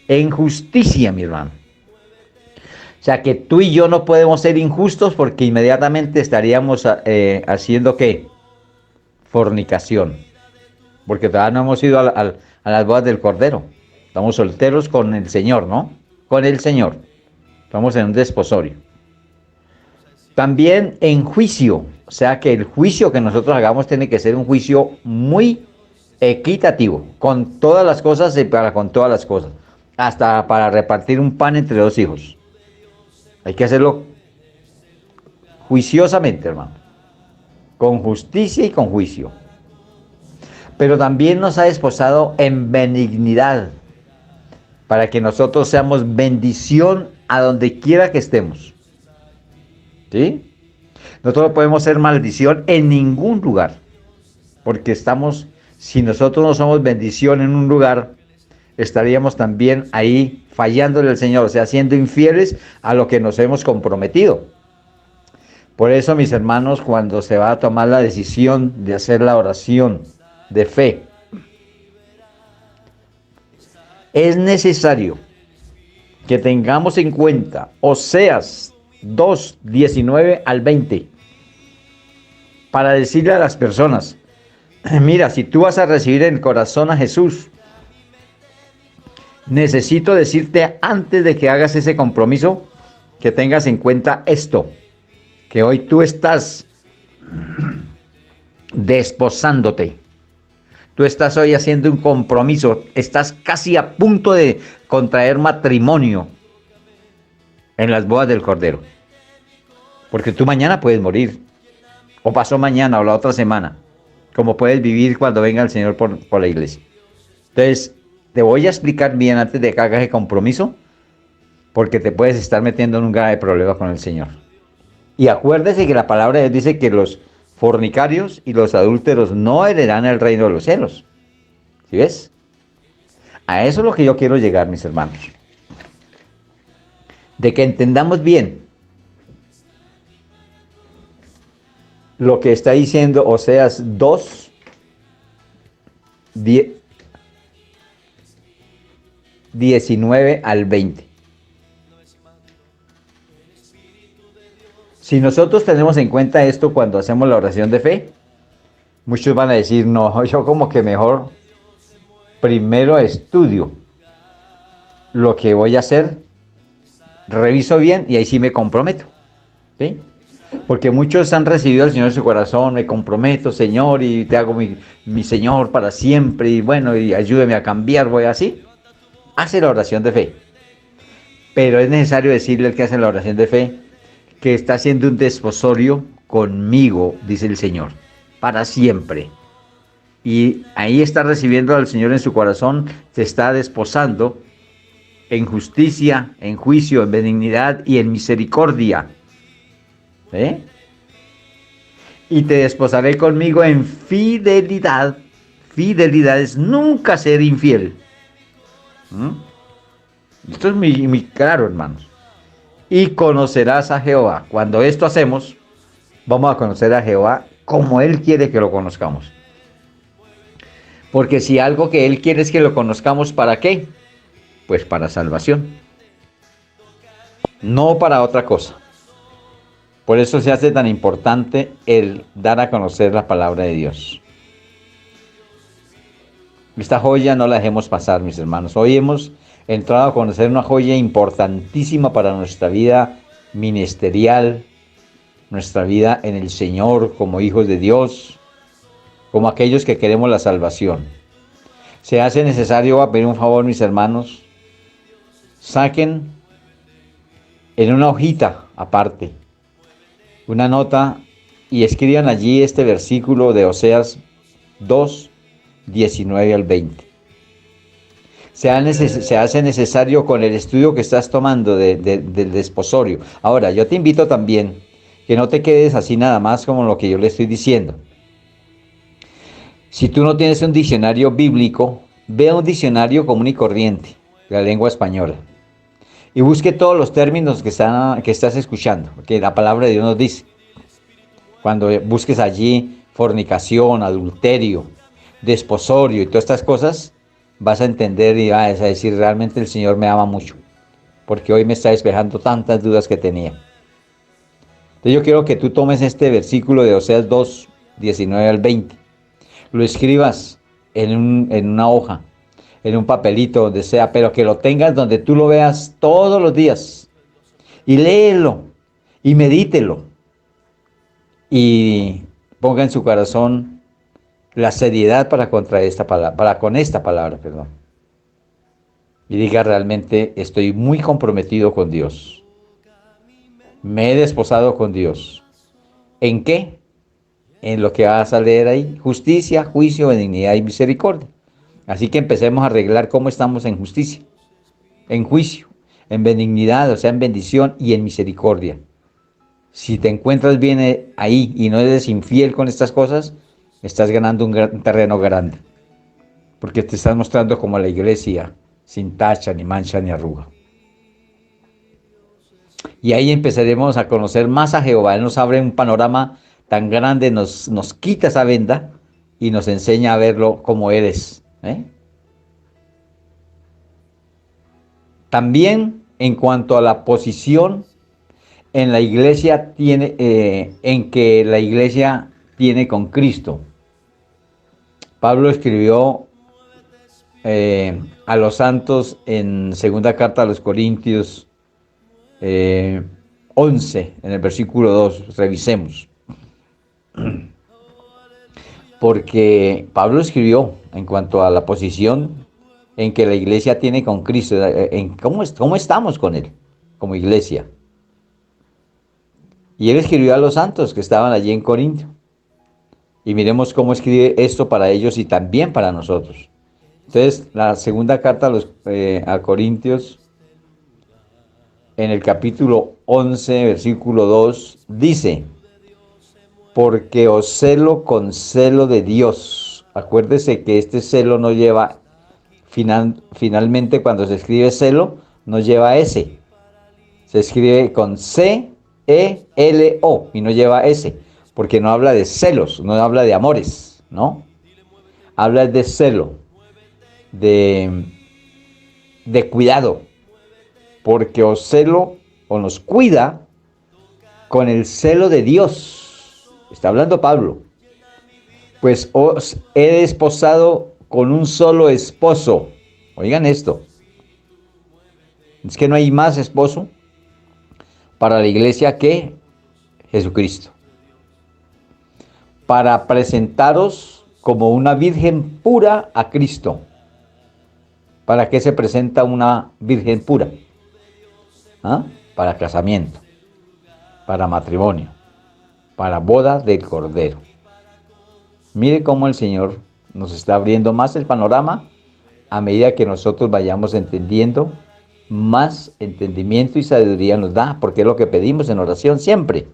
en justicia, mi hermano. O sea que tú y yo no podemos ser injustos porque inmediatamente estaríamos haciendo ¿qué? Fornicación. Porque todavía no hemos ido a las bodas del Cordero. Estamos solteros con el Señor, ¿no? Con el Señor. Estamos en un desposorio. También en juicio. O sea que el juicio que nosotros hagamos tiene que ser un juicio muy equitativo. Con todas las cosas y para con todas las cosas. Hasta para repartir un pan entre dos hijos. Hay que hacerlo juiciosamente, hermano. Con justicia y con juicio. Pero también nos ha desposado en benignidad, para que nosotros seamos bendición a donde quiera que estemos. ¿Sí? Nosotros no podemos ser maldición en ningún lugar, porque si nosotros no somos bendición en un lugar, estaríamos también ahí fallándole al Señor, o sea, siendo infieles a lo que nos hemos comprometido. Por eso, mis hermanos, cuando se va a tomar la decisión de hacer la oración de fe, es necesario que tengamos en cuenta Oseas 2, 19 al 20, para decirle a las personas, mira, si tú vas a recibir en el corazón a Jesús, necesito decirte antes de que hagas ese compromiso, que tengas en cuenta esto, que hoy tú estás desposándote. Tú estás hoy haciendo un compromiso, estás casi a punto de contraer matrimonio en las bodas del Cordero. Porque tú mañana puedes morir, o pasó mañana o la otra semana, como puedes vivir cuando venga el Señor por la iglesia. Entonces, te voy a explicar bien antes de que hagas el compromiso, porque te puedes estar metiendo en un grave problema con el Señor. Y acuérdese que la palabra de Dios dice que los fornicarios y los adúlteros no heredarán el reino de los cielos. ¿Sí ves? A eso es lo que yo quiero llegar, mis hermanos. De que entendamos bien lo que está diciendo Oseas 2, 19 al 20. Si nosotros tenemos en cuenta esto cuando hacemos la oración de fe, muchos van a decir, no, yo como que mejor primero estudio lo que voy a hacer, reviso bien y ahí sí me comprometo. ¿Sí? Porque muchos han recibido al Señor en su corazón, me comprometo, Señor, y te hago mi Señor para siempre, y bueno, y ayúdeme a cambiar, voy así. Hace la oración de fe. Pero es necesario decirle al que hace la oración de fe que está haciendo un desposorio conmigo, dice el Señor, para siempre. Y ahí está recibiendo al Señor en su corazón, se está desposando en justicia, en juicio, en benignidad y en misericordia. ¿Eh? Y te desposaré conmigo en fidelidad. Fidelidad es nunca ser infiel. Esto es muy claro, hermanos. Y conocerás a Jehová. Cuando esto hacemos, vamos a conocer a Jehová como Él quiere que lo conozcamos. Porque si algo que Él quiere es que lo conozcamos, ¿para qué? Pues para salvación. No para otra cosa. Por eso se hace tan importante el dar a conocer la palabra de Dios. Esta joya no la dejemos pasar, mis hermanos. Hoy hemos entrado a conocer una joya importantísima para nuestra vida ministerial, nuestra vida en el Señor como hijos de Dios, como aquellos que queremos la salvación. Se hace necesario, voy a pedir un favor, mis hermanos, saquen en una hojita aparte una nota y escriban allí este versículo de Oseas 2, 19 al 20. Se hace necesario con el estudio que estás tomando del desposorio. Ahora, yo te invito también que no te quedes así nada más como lo que yo le estoy diciendo. Si tú no tienes un diccionario bíblico, ve a un diccionario común y corriente de la lengua española y busque todos los términos que estás escuchando, que la palabra de Dios nos dice. Cuando busques allí fornicación, adulterio, desposorio y todas estas cosas, vas a entender y vas a decir, realmente el Señor me ama mucho, porque hoy me está despejando tantas dudas que tenía. Entonces yo quiero que tú tomes este versículo de Oseas 2, 19 al 20, lo escribas en una hoja, en un papelito, donde sea, pero que lo tengas donde tú lo veas todos los días, y léelo, y medítelo, y ponga en su corazón la seriedad para contra esta palabra, para con esta palabra, perdón. Y diga, realmente estoy muy comprometido con Dios. Me he desposado con Dios. ¿En qué? En lo que vas a leer ahí: justicia, juicio, benignidad y misericordia. Así que empecemos a arreglar cómo estamos en justicia, en juicio, en benignidad, o sea, en bendición, y en misericordia. Si te encuentras bien ahí y no eres infiel con estas cosas, estás ganando un terreno grande, porque te estás mostrando como la iglesia, sin tacha, ni mancha, ni arruga. Y ahí empezaremos a conocer más a Jehová. Él nos abre un panorama tan grande, nos quita esa venda y nos enseña a verlo como eres. También en cuanto a la posición en la iglesia en que la iglesia tiene con Cristo. Pablo escribió a los santos en segunda carta a los Corintios 11, en el versículo 2, revisemos. Porque Pablo escribió en cuanto a la posición en que la iglesia tiene con Cristo, en cómo estamos con Él como iglesia. Y él escribió a los santos que estaban allí en Corinto. Y miremos cómo escribe esto para ellos y también para nosotros. Entonces, la segunda carta a Corintios, en el capítulo 11, versículo 2, dice: porque os celo con celo de Dios. Acuérdese que este celo no lleva, finalmente cuando se escribe celo, no lleva S. Se escribe con C-E-L-O y no lleva S, porque no habla de celos, no habla de amores, ¿no? Habla de celo, de cuidado, porque os celo o nos cuida con el celo de Dios. Está hablando Pablo. Pues os he desposado con un solo esposo. Oigan esto. Es que no hay más esposo para la iglesia que Jesucristo. Para presentaros como una virgen pura a Cristo. ¿Para qué se presenta una virgen pura? Para casamiento, para matrimonio, para boda del Cordero. Mire cómo el Señor nos está abriendo más el panorama a medida que nosotros vayamos entendiendo, más entendimiento y sabiduría nos da, porque es lo que pedimos en oración siempre.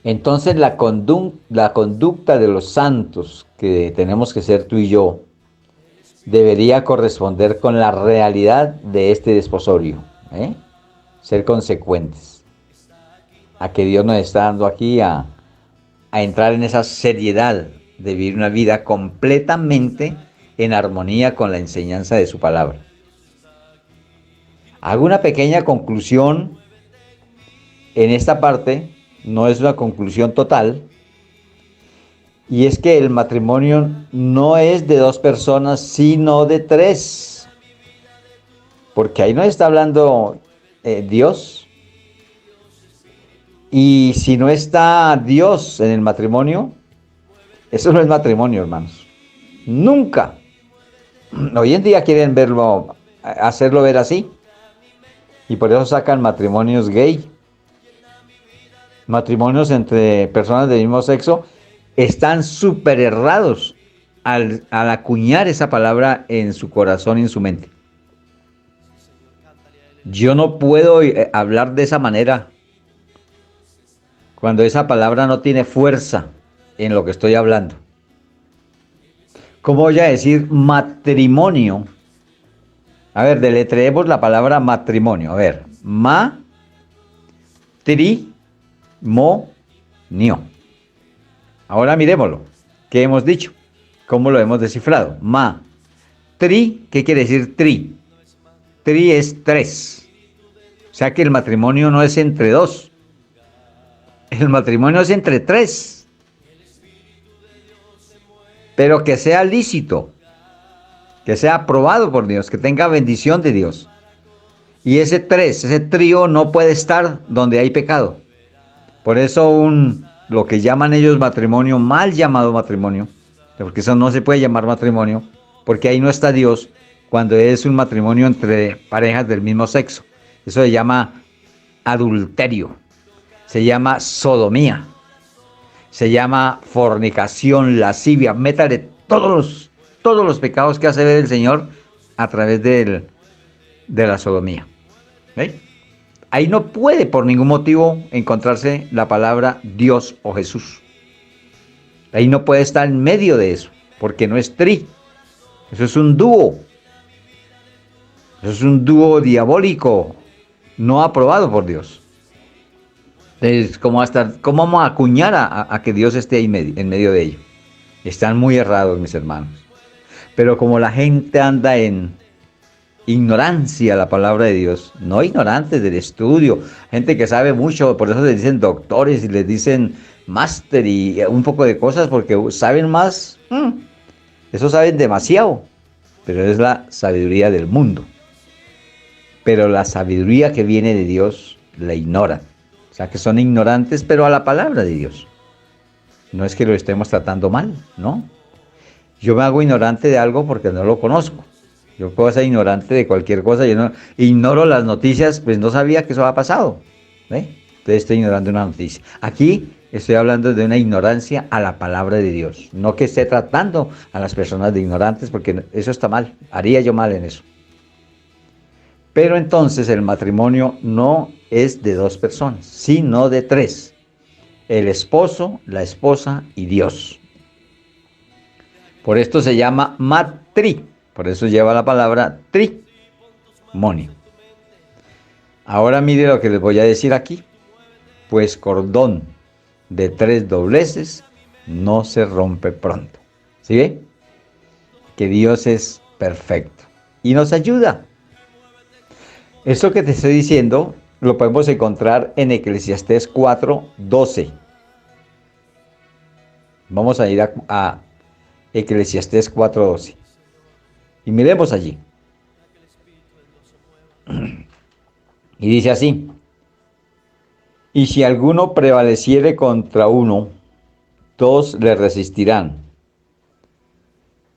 Entonces la conducta de los santos que tenemos que ser tú y yo debería corresponder con la realidad de este desposorio, ser consecuentes a que Dios nos está dando aquí a entrar en esa seriedad de vivir una vida completamente en armonía con la enseñanza de su palabra. Hago una pequeña conclusión en esta parte, no es una conclusión total, y es que el matrimonio no es de dos personas, sino de tres. Porque ahí nos está hablando Dios. Y si no está Dios en el matrimonio, eso no es matrimonio, hermanos. Nunca. Hoy en día quieren hacerlo ver así. Y por eso sacan matrimonios gay. Matrimonios entre personas del mismo sexo. Están súper errados al acuñar esa palabra en su corazón y en su mente. Yo no puedo hablar de esa manera cuando esa palabra no tiene fuerza en lo que estoy hablando. ¿Cómo voy a decir matrimonio? A ver, deletreemos la palabra matrimonio. A ver, matrimonio. Ahora miremoslo. ¿Qué hemos dicho? ¿Cómo lo hemos descifrado? ¿Qué quiere decir tri? Tri es tres. O sea que el matrimonio no es entre dos. El matrimonio es entre tres. Pero que sea lícito. Que sea aprobado por Dios. Que tenga bendición de Dios. Y ese trío no puede estar donde hay pecado. Por eso lo que llaman ellos matrimonio, mal llamado matrimonio, porque eso no se puede llamar matrimonio, porque ahí no está Dios cuando es un matrimonio entre parejas del mismo sexo. Eso se llama adulterio, se llama sodomía, se llama fornicación, lascivia. Métale todos los pecados que hace ver el Señor a través de la sodomía. ¿Ve? Ahí no puede por ningún motivo encontrarse la palabra Dios o Jesús. Ahí no puede estar en medio de eso, porque no es tri. Eso es un dúo. Eso es un dúo diabólico, no aprobado por Dios. Entonces, ¿cómo vamos a acuñar a que Dios esté ahí en medio de ello? Están muy errados, mis hermanos. Pero como la gente anda en ignorancia la palabra de Dios, no ignorantes del estudio, gente que sabe mucho, por eso les dicen doctores y les dicen máster y un poco de cosas porque saben más, eso saben demasiado, pero es la sabiduría del mundo. Pero la sabiduría que viene de Dios la ignoran, o sea que son ignorantes, pero a la palabra de Dios. No es que lo estemos tratando mal, ¿no? Yo me hago ignorante de algo porque no lo conozco. Yo puedo ser ignorante de cualquier cosa, yo no ignoro las noticias, pues no sabía que eso ha pasado. ¿Ve? Entonces estoy ignorando una noticia. Aquí estoy hablando de una ignorancia a la palabra de Dios. No que esté tratando a las personas de ignorantes, porque eso está mal. Haría yo mal en eso. Pero entonces el matrimonio no es de dos personas, sino de tres. El esposo, la esposa y Dios. Por esto se llama matri. Por eso lleva la palabra trimonio. Ahora mire lo que les voy a decir aquí. Pues cordón de tres dobleces no se rompe pronto. ¿Sí ve? Que Dios es perfecto y nos ayuda. Eso que te estoy diciendo lo podemos encontrar en Eclesiastés 4:12. Vamos a ir a Eclesiastés 4:12. Y miremos allí. Y dice así: y si alguno prevaleciere contra uno, dos le resistirán.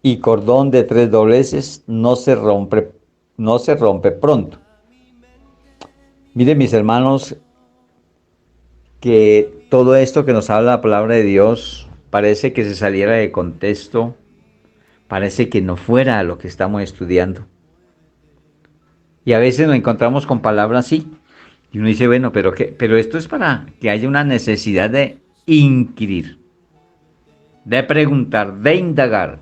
Y cordón de tres dobleces no se rompe pronto. Miren, mis hermanos, que todo esto que nos habla la palabra de Dios parece que se saliera de contexto. Parece que no fuera lo que estamos estudiando. Y a veces nos encontramos con palabras así. Y uno dice, bueno, pero esto es para que haya una necesidad de inquirir, de preguntar, de indagar,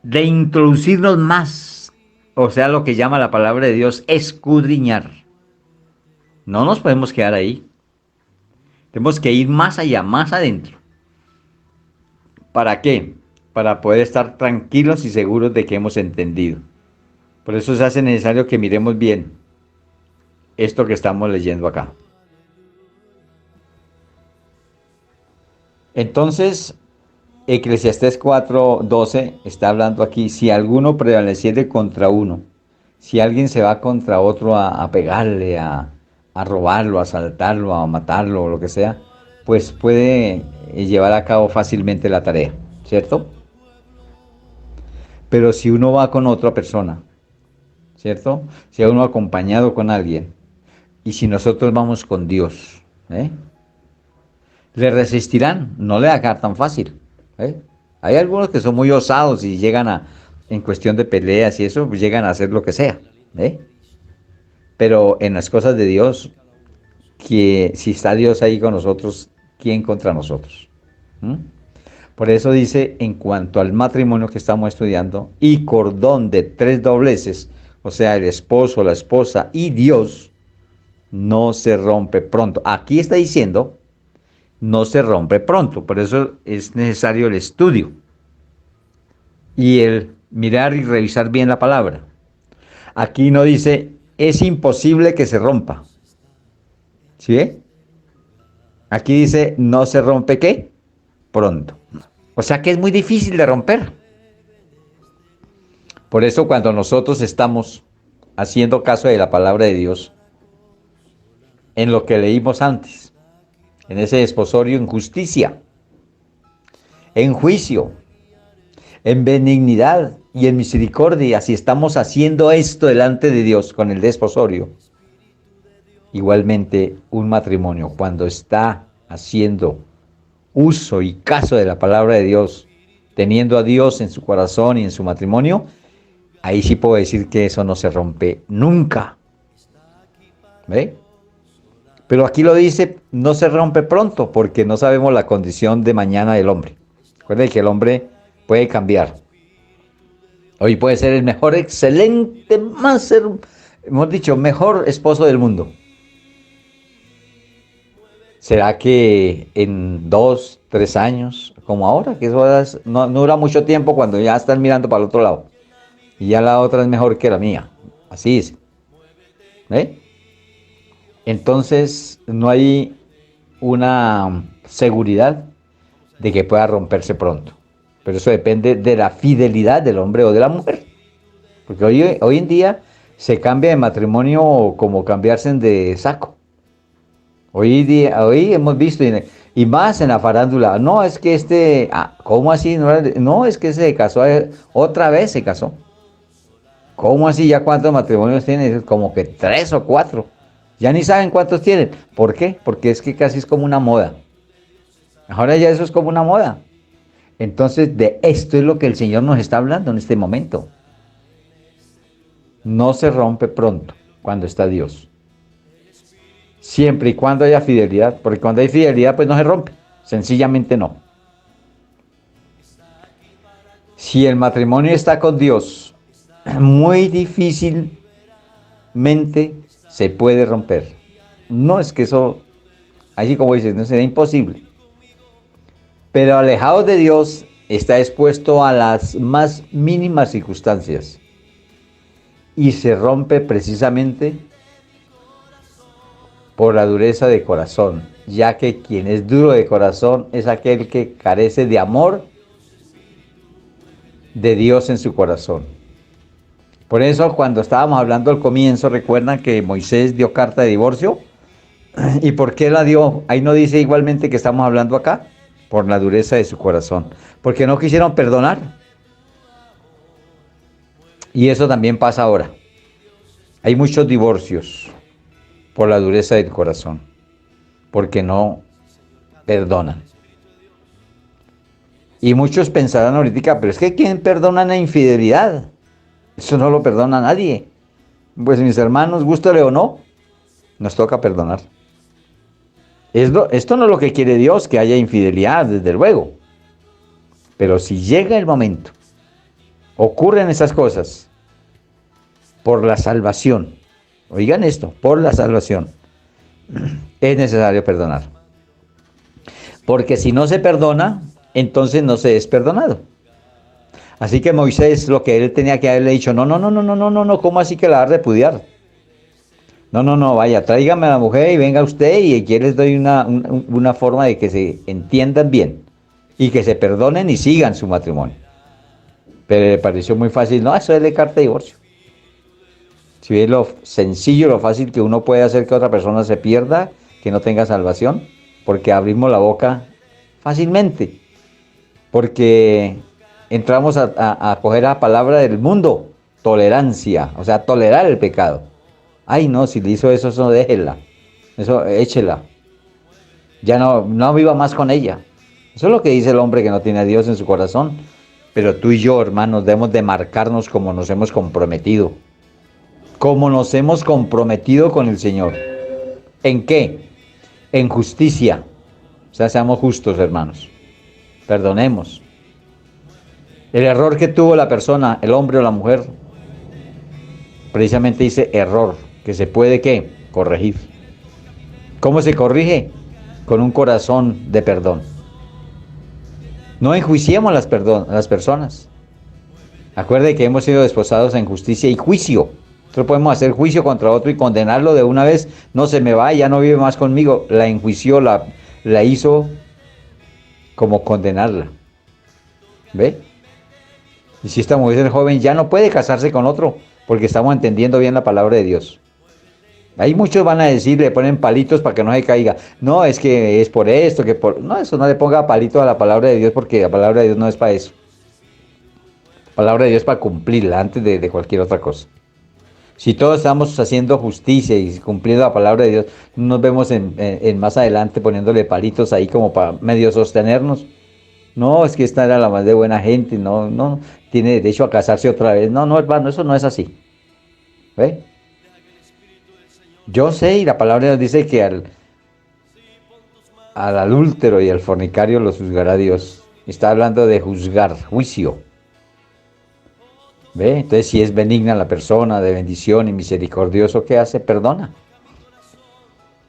de introducirnos más. O sea, lo que llama la palabra de Dios, escudriñar. No nos podemos quedar ahí. Tenemos que ir más allá, más adentro. ¿Para qué? Para poder estar tranquilos y seguros de que hemos entendido. Por eso se hace necesario que miremos bien esto que estamos leyendo acá. Entonces, Eclesiastés 4:12 está hablando aquí, si alguno prevaleciere contra uno, si alguien se va contra otro a pegarle, a robarlo, a asaltarlo, a matarlo o lo que sea, pues puede llevar a cabo fácilmente la tarea, ¿cierto? Pero si uno va con otra persona, ¿cierto? Si uno acompañado con alguien, y si nosotros vamos con Dios, le resistirán, no le va a quedar tan fácil. Hay algunos que son muy osados y llegan en cuestión de peleas y eso, pues llegan a hacer lo que sea. Pero en las cosas de Dios, que si está Dios ahí con nosotros, ¿quién contra nosotros? ¿Mm? Por eso dice, en cuanto al matrimonio que estamos estudiando, y cordón de 3 dobleces, o sea, el esposo, la esposa y Dios, no se rompe pronto. Aquí está diciendo, no se rompe pronto, por eso es necesario el estudio y el mirar y revisar bien la palabra. Aquí no dice, es imposible que se rompa. ¿Sí? Aquí dice, no se rompe ¿qué? Pronto. O sea que es muy difícil de romper. Por eso cuando nosotros estamos haciendo caso de la palabra de Dios, en lo que leímos antes, en ese desposorio en justicia, en juicio, en benignidad y en misericordia, si estamos haciendo esto delante de Dios con el desposorio, igualmente un matrimonio cuando está haciendo uso y caso de la palabra de Dios, teniendo a Dios en su corazón y en su matrimonio, ahí sí puedo decir que eso no se rompe nunca. ¿Ve? Pero aquí lo dice, no se rompe pronto, porque no sabemos la condición de mañana del hombre. Recuerden que el hombre puede cambiar. Hoy puede ser el mejor, excelente, hemos dicho, mejor esposo del mundo. ¿Será que en 2, 3 años, como ahora, que eso no dura mucho tiempo cuando ya están mirando para el otro lado? Y ya la otra es mejor que la mía. Así es. ¿Eh? Entonces no hay una seguridad de que pueda romperse pronto. Pero eso depende de la fidelidad del hombre o de la mujer. Porque hoy en día se cambia de matrimonio como cambiarse de saco. Hoy hemos visto, y más en la farándula, no, es que ¿cómo así? No, es que se casó, otra vez se casó. ¿Cómo así? ¿Ya cuántos matrimonios tienen? Como que 3 o 4. Ya ni saben cuántos tienen. ¿Por qué? Porque es que casi es como una moda. Ahora ya eso es como una moda. Entonces, de esto es lo que el Señor nos está hablando en este momento. No se rompe pronto cuando está Dios. Siempre y cuando haya fidelidad, porque cuando hay fidelidad, pues no se rompe. Sencillamente no. Si el matrimonio está con Dios, muy difícilmente se puede romper. No es que eso, así como dices, no sería imposible. Pero alejado de Dios, está expuesto a las más mínimas circunstancias. Y se rompe precisamente por la dureza de corazón, ya que quien es duro de corazón es aquel que carece de amor de Dios en su corazón. Por eso cuando estábamos hablando al comienzo, recuerdan que Moisés dio carta de divorcio. ¿Y por qué la dio? Ahí no dice igualmente que estamos hablando acá, por la dureza de su corazón, porque no quisieron perdonar. Y eso también pasa ahora. Hay muchos divorcios por la dureza del corazón, porque no perdonan. Y muchos pensarán ahorita, pero es que ¿quién perdona la infidelidad? Eso no lo perdona nadie. Pues mis hermanos, gústale o no, nos toca perdonar. Esto no es lo que quiere Dios, que haya infidelidad, desde luego. Pero si llega el momento, ocurren esas cosas, por la salvación, oigan esto, por la salvación, es necesario perdonar. Porque si no se perdona, entonces no se es perdonado. Así que Moisés, lo que él tenía que haberle dicho, no, ¿cómo así que la va a repudiar? No, vaya, tráigame a la mujer y venga usted y aquí les doy una forma de que se entiendan bien y que se perdonen y sigan su matrimonio. Pero le pareció muy fácil, no, eso es de carta de divorcio. Si ves lo sencillo, lo fácil que uno puede hacer que otra persona se pierda, que no tenga salvación, porque abrimos la boca fácilmente, porque entramos a coger la palabra del mundo, tolerancia, o sea, tolerar el pecado. Ay, no, si le hizo eso, eso déjela, eso échela, ya no viva más con ella. Eso es lo que dice el hombre que no tiene a Dios en su corazón. Pero tú y yo, hermanos, debemos de marcarnos como nos hemos comprometido. Como nos hemos comprometido con el Señor. ¿En qué? en justicia. O sea, seamos justos, hermanos. Perdonemos. El error que tuvo la persona, el hombre o la mujer, precisamente dice error, que se puede, ¿qué? Corregir. ¿Cómo se corrige? Con un corazón de perdón. No enjuiciemos a las personas. Acuerde que hemos sido desposados en justicia y juicio. Nosotros podemos hacer juicio contra otro y condenarlo de una vez. No, se me va, ya no vive más conmigo. La enjuició, la hizo como condenarla. ¿Ve? Y si esta mujer es joven, ya no puede casarse con otro, porque estamos entendiendo bien la palabra de Dios. Ahí muchos van a decir, le ponen palitos para que no se caiga. No, es que es por esto, que por... No, eso no le ponga palito a la palabra de Dios, porque la palabra de Dios no es para eso. La palabra de Dios es para cumplirla antes de cualquier otra cosa. Si todos estamos haciendo justicia y cumpliendo la palabra de Dios, no nos vemos en más adelante poniéndole palitos ahí como para medio sostenernos. No, es que esta era la más de buena gente, no tiene derecho a casarse otra vez. No, no, hermano, eso no es así. ¿Ve? Yo sé, y la palabra de Dios dice que al adúltero y al fornicario los juzgará Dios. Está hablando de juzgar, juicio. ¿Ve? Entonces, si es benigna la persona, de bendición y misericordioso, ¿qué hace? Perdona.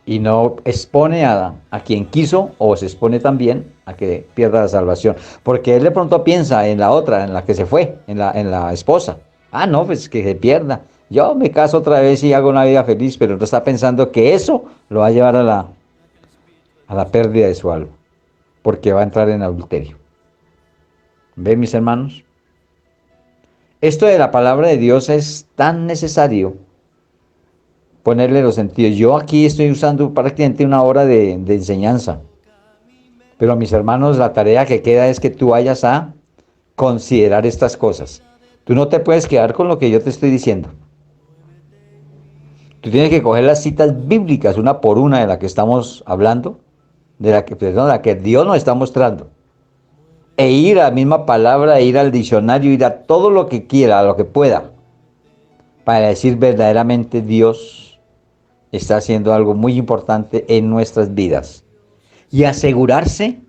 Y no expone a quien quiso, o se expone también a que pierda la salvación. Porque él de pronto piensa en la otra, en la que se fue, en la esposa. Ah, no, pues que se pierda. Yo me caso otra vez y hago una vida feliz, pero no está pensando que eso lo va a llevar a la pérdida de su alma, porque va a entrar en adulterio. ¿Ven, mis hermanos? Esto de la palabra de Dios es tan necesario ponerle los sentidos. Yo aquí estoy usando prácticamente una hora de enseñanza, pero mis hermanos, la tarea que queda es que tú vayas a considerar estas cosas. Tú no te puedes quedar con lo que yo te estoy diciendo. Tú tienes que coger las citas bíblicas, una por una de la que estamos hablando, de la que Dios nos está mostrando, e ir a la misma palabra, ir al diccionario, ir a todo lo que quiera, a lo que pueda, para decir verdaderamente Dios está haciendo algo muy importante en nuestras vidas. Y asegurarse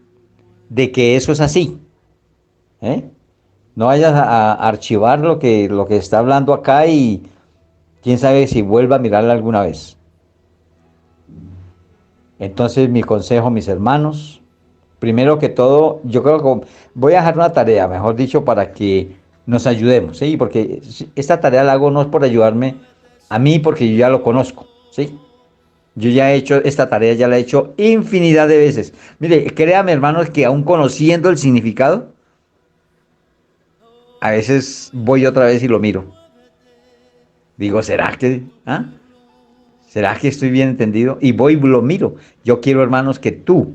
de que eso es así. ¿Eh? No vayas a archivar lo que está hablando acá y quién sabe si vuelva a mirarla alguna vez. Entonces, mi consejo, mis hermanos, primero que todo, yo creo que voy a dejar una tarea, mejor dicho, para que nos ayudemos, ¿sí? Porque esta tarea la hago no es por ayudarme a mí, porque yo ya lo conozco, ¿sí? Yo ya he hecho esta tarea, ya la he hecho infinidad de veces. Mire, créame, hermanos, que aún conociendo el significado, a veces voy otra vez y lo miro. Digo, ¿será que? ¿Será que estoy bien entendido? Y voy y lo miro. Yo quiero, hermanos, que tú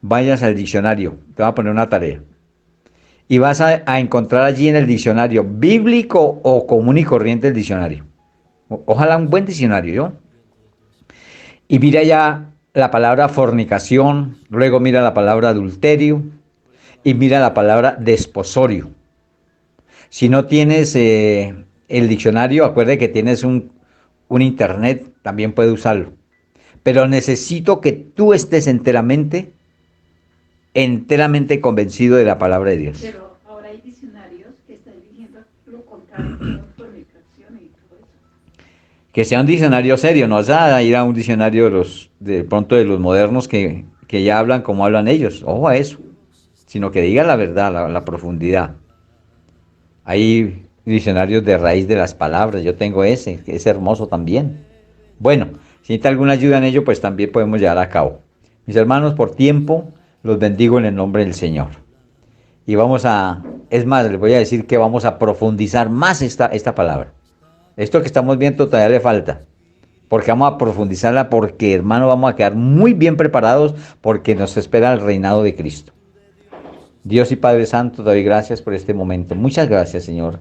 vayas al diccionario. Te voy a poner una tarea. Y vas a encontrar allí en el diccionario, bíblico o común y corriente el diccionario. Ojalá un buen diccionario, ¿yo? Y mira ya la palabra fornicación, luego mira la palabra adulterio y mira la palabra desposorio. Si no tienes el diccionario, acuérdate que tienes un internet, también puedes usarlo. Pero necesito que tú estés enteramente convencido de la palabra de Dios. Pero ahora hay diccionarios que están diciendo lo contrario, como fornicación y todo eso. Que sea un diccionario serio, no vas a ir a un diccionario de pronto de los modernos que ya hablan como hablan ellos. Ojo a eso. Sino que diga la verdad, la profundidad. Hay diccionarios de raíz de las palabras, yo tengo ese, que es hermoso también. Bueno, si necesita alguna ayuda en ello, pues también podemos llevar a cabo. Mis hermanos, por tiempo, los bendigo en el nombre del Señor. Y es más, les voy a decir que vamos a profundizar más esta palabra. Esto que estamos viendo todavía le falta, porque vamos a profundizarla, porque, hermano, vamos a quedar muy bien preparados, porque nos espera el reinado de Cristo. Dios y Padre Santo, te doy gracias por este momento. Muchas gracias, Señor.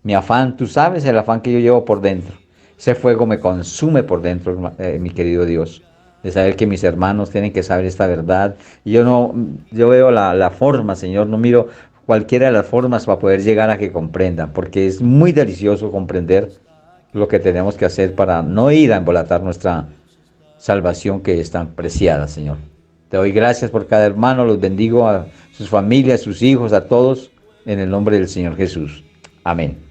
Mi afán, tú sabes el afán que yo llevo por dentro. Ese fuego me consume por dentro, mi querido Dios. De saber que mis hermanos tienen que saber esta verdad. Y yo veo la forma, Señor, no miro cualquiera de las formas para poder llegar a que comprendan. Porque es muy delicioso comprender lo que tenemos que hacer para no ir a embolatar salvación que es tan preciada, Señor. Te doy gracias por cada hermano, los bendigo a sus familias, sus hijos, a todos, en el nombre del Señor Jesús. Amén.